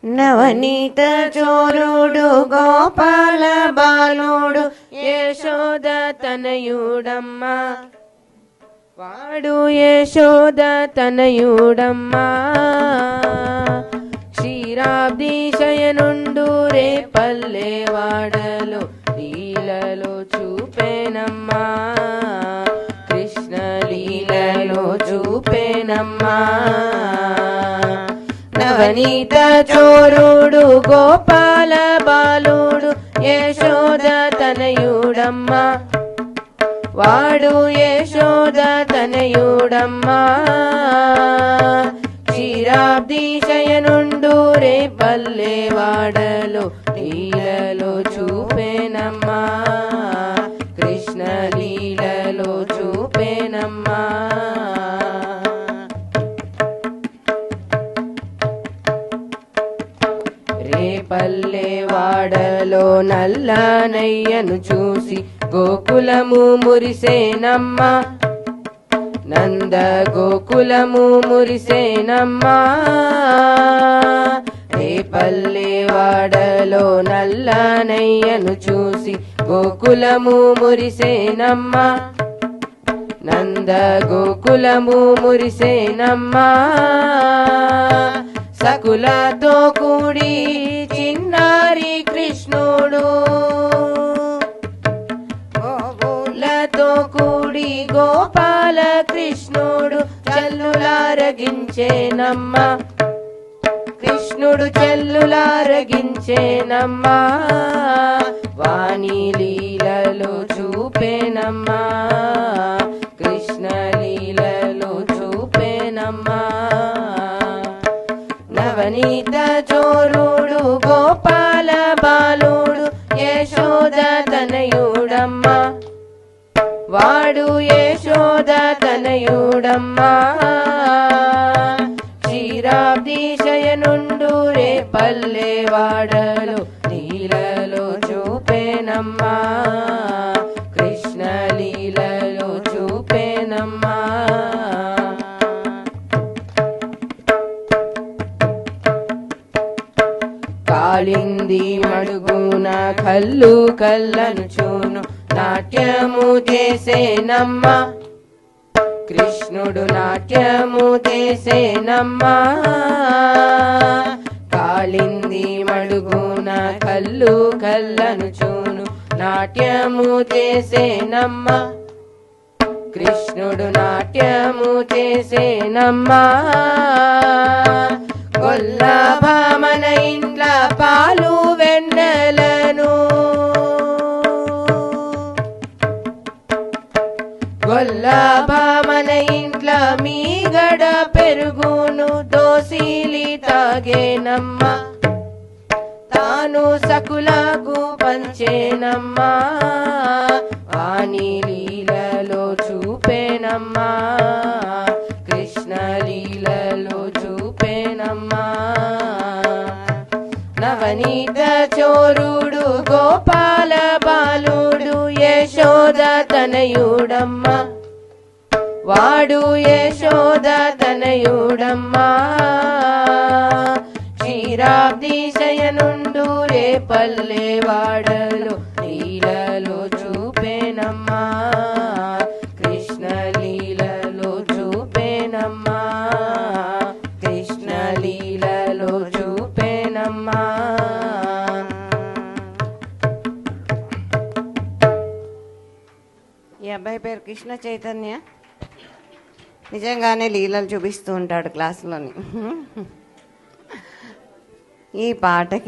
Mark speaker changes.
Speaker 1: నవనీత చోరుడు గోపాల బాలుడు యశోద తనయుడమ్మా వాడు యశోద తనయుడమ్మా క్షీరాబ్ది శయనుండు రే పల్లె వాడలో లీలలో చూపేనమ్మా కృష్ణ లీలలో చూపేనమ్మా నవనీత చోరుడు గోపాల బాలుడు యశోద తనయుడమ్మా వాడు యశోద తనయుడమ్మా క్షీరాబ్ది శయనుండు రే పల్లె వాడలో లీలలో చూపేనమ్మా కృష్ణ లీలలో చూపేనమ్మా పల్లె వాడలో నల్లనయ్యను చూసి గోకులము మురిసేనమ్మా నంద గోకులము మురిసేనమ్మా రే పల్లె వాడలో నల్లనయ్యను చూసి గోకులము మురిసేనమ్మా నంద గోకులము మురిసేనమ్మా సకులతో కూడి చిన్నారి కృష్ణుడు గోవులతో కూడి గోపాల కృష్ణుడు చెల్లులారగించేనమ్మా కృష్ణుడు చెల్లులారగించేనమ్మా వాణి లీలలో చూపేనమ్మా కృష్ణ లీలలో చూపేనమ్మా నవనీత చోరుడు గోపాల బాలుడు యశోద తనయుడమ్మా వాడు యశోద తనయుడమ్మా క్షీరాబ్ది శయనుండు రే పల్లె వాడలో లీలలో చూపేనమ్మా కృష్ణ లీలలో చూపేనమ్మా కాళింది మడుగున కల్లు కల్లను చూను నాట్యము చేసేనమ్మా కృష్ణుడు నాట్యము చేసేనమ్మా కాళింది మడుగున కల్లు కల్లను చూను నాట్యము చేసేనమ్మా కృష్ణుడు నాట్యము చేసేనమ్మా గొల్లభామన ఇంట్ల పాలు వెన్నెలను గొల్లభామన ఇంట్ల మీగడ పెరుగును దోసిలి తాగేనమ్మా తాను సకులకు పంచేనమ్మా వాణి లీలలో చూపేనమ్మా కృష్ణ లీలలో చూపేనమ్మా నవనీత చోరుడు గోపాల బాలుడు యశోద తనయుడమ్మా వాడు యశోద తనయుడమ్మా క్షీరాబ్ది శయనుండు రే పల్లె వాడలో లీలలో చూపేనమ్మా కృష్ణ లీలలో చూపేనమ్మా కృష్ణ లీలలో చూపేనమ్మా ఈ అబ్బాయి పేరు కృష్ణ చైతన్య నిజంగానే లీలలు చూపిస్తూ ఉంటాడు క్లాసులోని ఈ పాటకి